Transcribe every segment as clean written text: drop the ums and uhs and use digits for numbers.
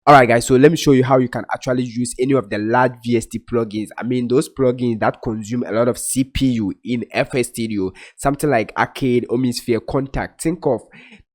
Alright guys, so let me show you how you can actually use any of the large VST plugins. I mean those plugins that consume a lot of CPU in FL Studio, something like Arcade, Omnisphere, Contact. Think of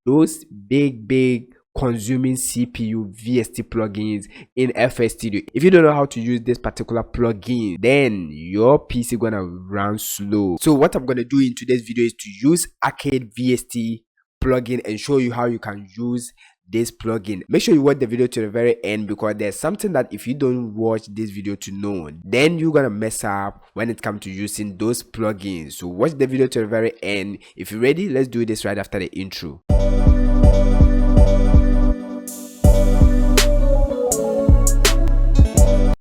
those big consuming CPU VST plugins in FL Studio. If you don't know how to use this particular plugin, then your PC gonna run slow. So what I'm gonna do in today's video is to use Arcade VST plugin and show you how you can use this plugin. Make sure you watch the video to the very end, because there's something that if you don't watch this video to know, then you're gonna mess up when it comes to using those plugins. So watch the video to the very end. If you're ready, let's do this right after the intro.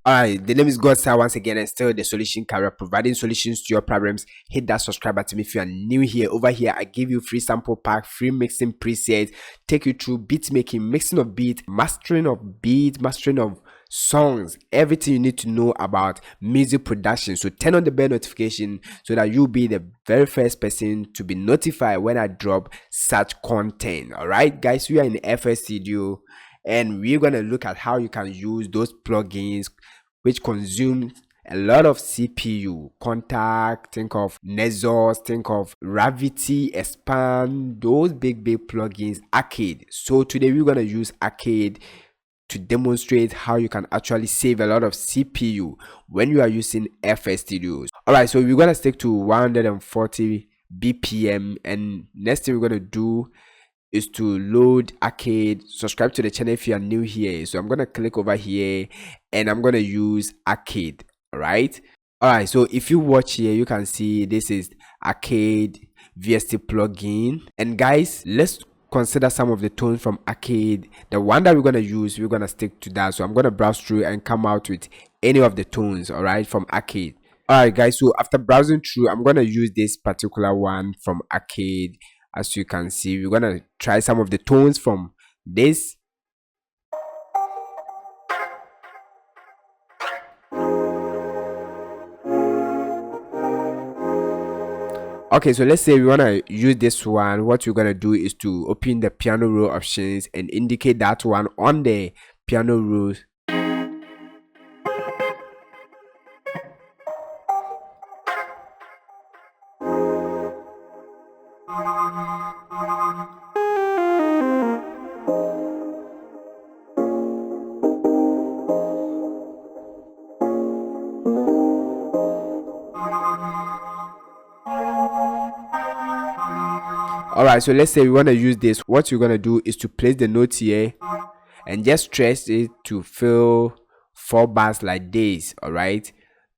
Alright, the name is God Sir once again, and still the solution career, providing solutions to your problems. Hit that subscribe button if you are new here. Over here, I give you free sample pack, free mixing presets, take you through beat making, mixing of beat, mastering of songs, everything you need to know about music production. So turn on the bell notification so that you'll be the very first person to be notified when I drop such content. Alright guys, we are in FL Studio and we're gonna look at how you can use those plugins which consume a lot of CPU. Contact, think of Nexus, think of Gravity, Expand, those big plugins. Arcade. So today we're gonna use Arcade to demonstrate how you can actually save a lot of CPU when you are using FL Studios. Alright, so we're gonna stick to 140 BPM, and next thing we're gonna do is to load Arcade. Subscribe to the channel if you are new here. So I'm gonna click over here and I'm gonna use Arcade. Alright, so if you watch here, you can see this is Arcade VST plugin. And guys, let's consider some of the tones from Arcade. The one that we're gonna use, we're gonna stick to that. So I'm gonna browse through and come out with any of the tones, alright, from Arcade. Alright guys, so after browsing through, I'm gonna use this particular one from Arcade. As you can see, we're gonna try some of the tones from this. Okay, so let's say we want to use this one. What we're gonna do is to open the piano roll options and indicate that one on the piano roll. Alright, so let's say we want to use this. What you're gonna do is to place the notes here and just stretch it to fill 4 bars like this. Alright,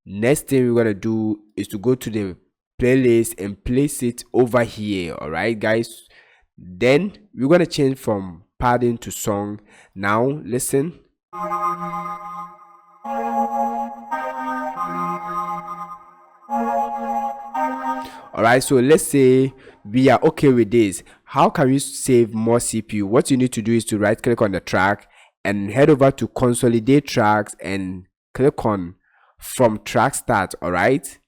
next thing we're gonna do is to go to the playlist and place it over here. Alright guys, then we're gonna change from padding to song. Now listen. Alright, so let's say we are okay with this. How can we save more CPU? What you need to do is to right click on the track and head over to consolidate tracks and click on from track start. Alright,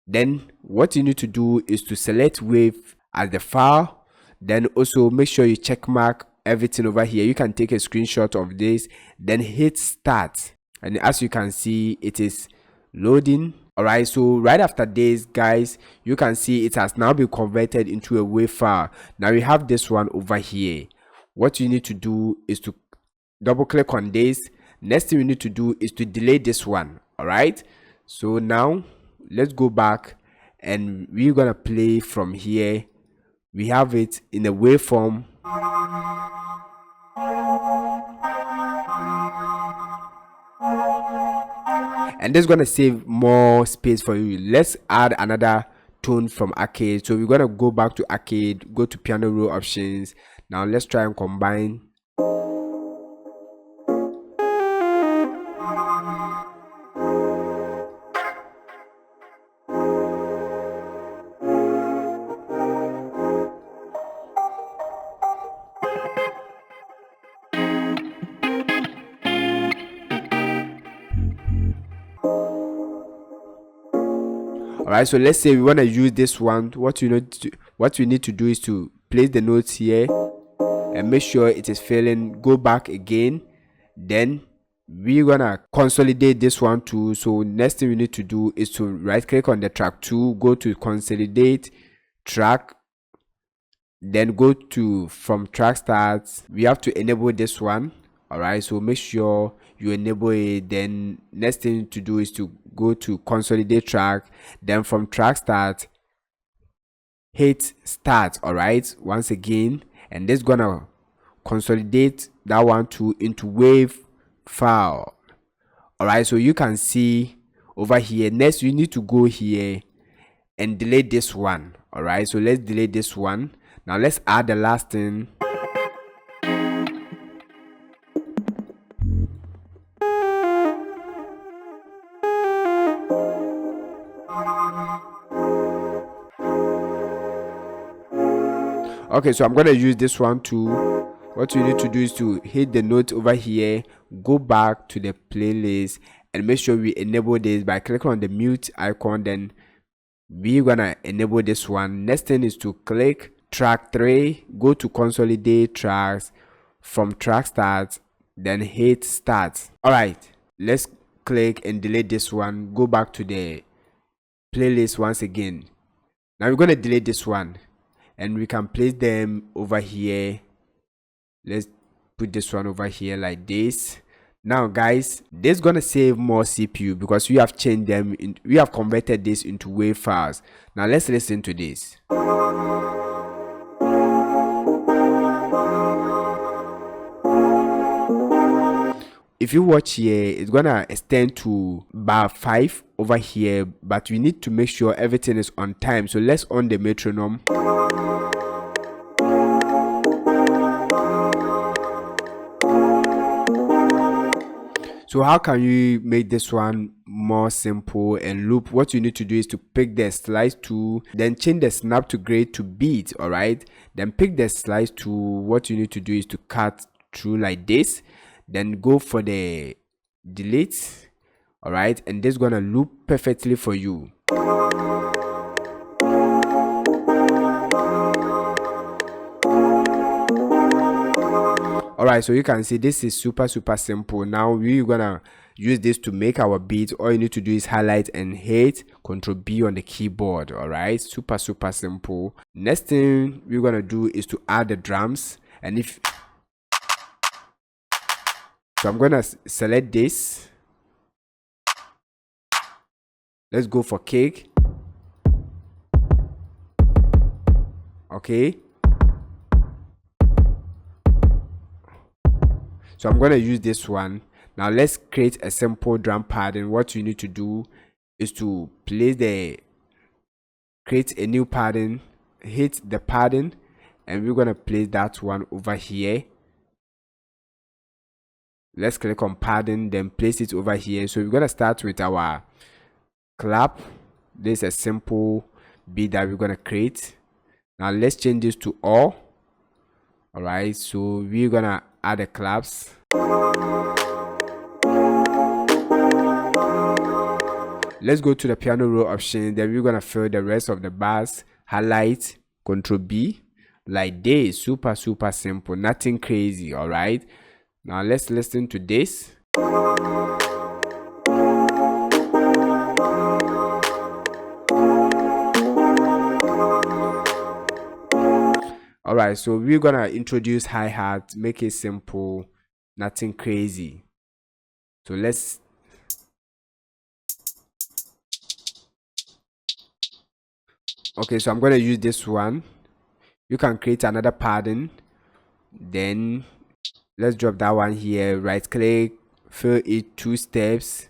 then what you need to do is to select wave as the file, then also make sure you check mark everything over here. You can take a screenshot of this, then hit start, and as you can see, it is loading. Alright, so right after this guys, you can see it has now been converted into a wave file. Now we have this one over here. What you need to do is to double click on this. Next thing you need to do is to delete this one. Alright, so now let's go back and we're gonna play from here. We have it in a waveform. And this is gonna save more space for you. Let's add another tone from Arcade. So we're gonna go back to Arcade, go to piano roll options. Now let's try and combine. Alright, so let's say we want to use this one. What we need to do is to place the notes here and make sure it is filling. Go back again Then we're gonna consolidate this one too. So next thing we need to do is to right click on the track 2, go to consolidate track, then go to from track starts. We have to enable this one. All right, so make sure you enable it. Then next thing to do is to go to consolidate track, then from track start hit start. All right, once again, and this gonna consolidate that one too into wave file. All right, so you can see over here. Next you need to go here and delete this one. All right, so let's delete this one. Now let's add the last thing. Okay, so I'm gonna use this one too. What you need to do is to hit the note over here, go back to the playlist, and make sure we enable this by clicking on the mute icon. Then we're gonna enable this one. Next thing is to click track 3, go to consolidate tracks, from track start, then hit start. All right, let's click and delete this one, go back to the playlist once again. Now we're gonna delete this one and we can place them over here. Let's put this one over here like this. Now guys, this is gonna save more CPU because we have changed them we have converted this into wave files. Now let's listen to this. If you watch here, it's gonna extend to bar 5 over here, but we need to make sure everything is on time. So let's on the metronome. So how can you make this one more simple and loop? What you need to do is to pick the slice tool, then change the snap to grade to beat. All right, then pick the slice tool. What you need to do is to cut through like this, then go for the delete. All right, and this is gonna loop perfectly for you. All right, so you can see this is super simple. Now we're gonna use this to make our beat. All you need to do is highlight and hit Ctrl B on the keyboard. All right, super simple. Next thing we're gonna do is to add the drums. And if so, I'm gonna select this. Let's go for kick. Okay, so I'm going to use this one. Now let's create a simple drum pattern. What you need to do is to create a new pattern, hit the pattern, and we're going to place that one over here. Let's click on pattern, then place it over here. So we're going to start with our clap. This is a simple beat that we're going to create. Now let's change this to all. All right, so we're going to add the claps. Let's go to the piano roll option. Then we're gonna fill the rest of the bars. Highlight, Ctrl B, like this. Super simple, nothing crazy. All right, now let's listen to this. All right, so we're gonna introduce hi-hat, make it simple, nothing crazy. So let's okay, so I'm gonna use this one. You can create another pattern, then let's drop that one here, right click, fill it 2 steps.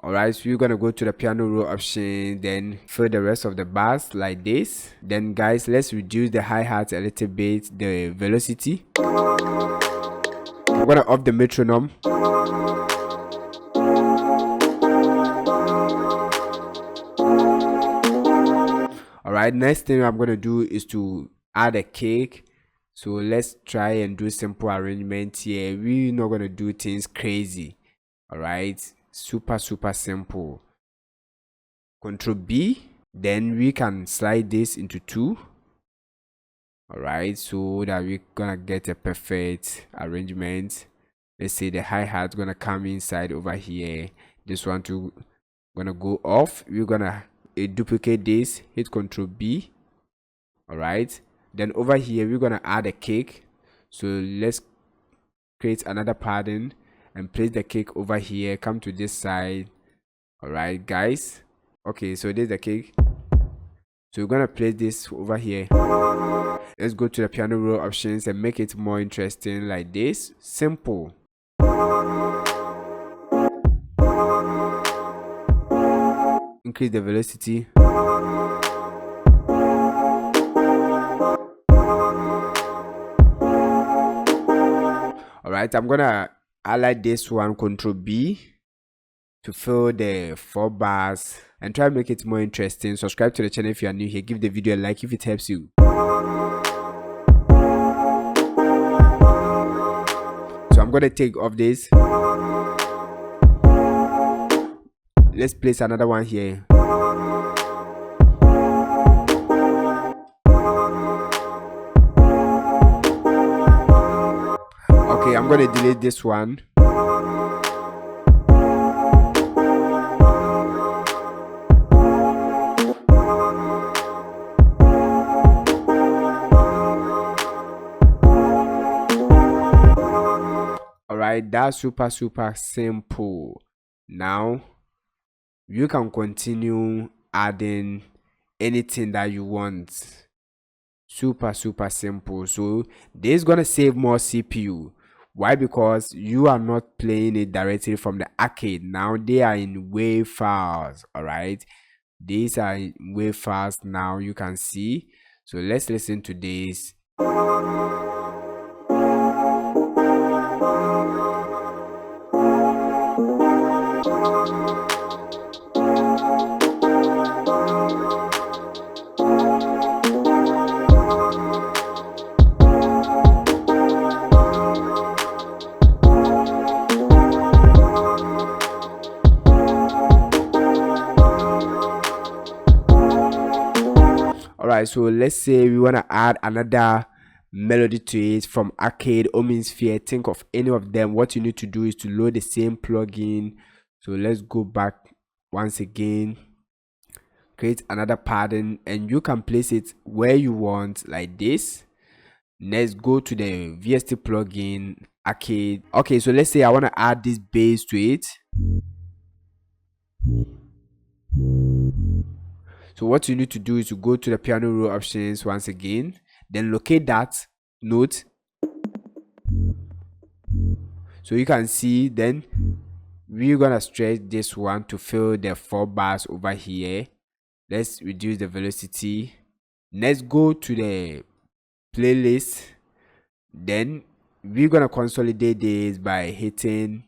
Alright, so you're gonna go to the piano roll option, then fill the rest of the bars like this. Then guys, let's reduce the hi-hat a little bit, the velocity. I'm gonna up the metronome. Alright, next thing I'm gonna do is to add a kick. So let's try and do simple arrangement here. We're not gonna do things crazy. Alright, super simple. Ctrl B, then we can slide this into 2. All right, so that we're gonna get a perfect arrangement. Let's say the hi-hat gonna come inside over here. This one to gonna go off. We're gonna duplicate this, hit Ctrl B. All right, then over here we're gonna add a kick. So let's create another pattern and place the kick over here. Come to this side. All right, guys. Okay, so there's the kick. So we're gonna place this over here. Let's go to the piano roll options and make it more interesting like this. Simple. Increase the velocity. Alright, I'm gonna highlight this one, Ctrl B, to fill the 4 bars and try to make it more interesting. Subscribe to the channel if you are new here. Give the video a like if it helps you. So I'm gonna take off this. Let's place another one here. Okay, I'm gonna delete this one. Alright, that's super simple. Now you can continue adding anything that you want. Super simple. So this is gonna save more CPU. Why? Because you are not playing it directly from the arcade. Now they are in WAV files. All right, these are in WAV files. Now you can see. So let's listen to this. Alright, so let's say we want to add another melody to it from Arcade or Sphere. Think of any of them. What you need to do is to load the same plugin. So let's go back once again, create another pattern, and you can place it where you want like this. Let's go to the VST plugin, Arcade. Okay, so let's say I want to add this bass to it. So what you need to do is to go to the piano roll options once again, then locate that note. So you can see, then we're gonna stretch this one to fill the 4 bars over here. Let's reduce the velocity. Let's go to the playlist. Then we're gonna consolidate this by hitting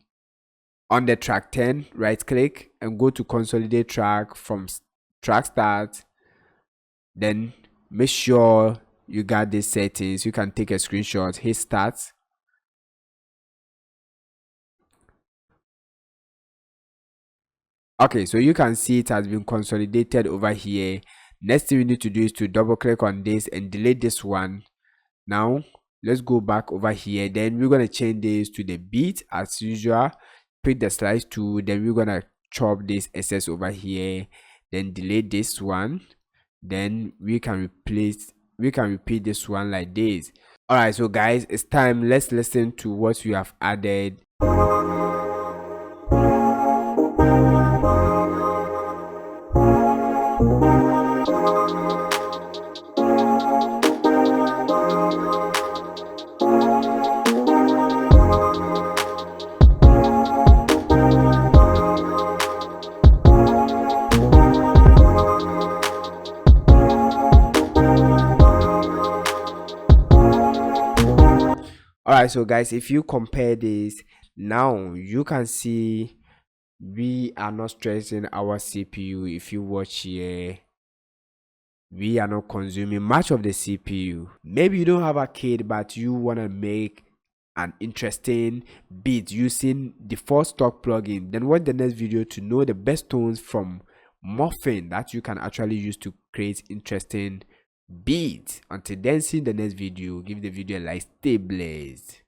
on the track 10, right click and go to consolidate track from track start. Then make sure you got these settings. You can take a screenshot, hit start. Okay, so you can see it has been consolidated over here. Next thing we need to do is to double click on this and delete this one. Now let's go back over here. Then we're gonna change this to the beat as usual. Pick the slice tool. Then we're gonna chop this excess over here. Then delete this one. Then we can repeat this one like this. All right, so guys, it's time. Let's listen to what we have added. Alright, so guys, if you compare this, now you can see we are not stressing our CPU. If you watch here, we are not consuming much of the CPU. Maybe you don't have Arcade, but you want to make an interesting beat using the 4 stock plugin. Then watch the next video to know the best tones from Morphing that you can actually use to create interesting beat. Until then, see the next video. Give the video a like. Stay blessed.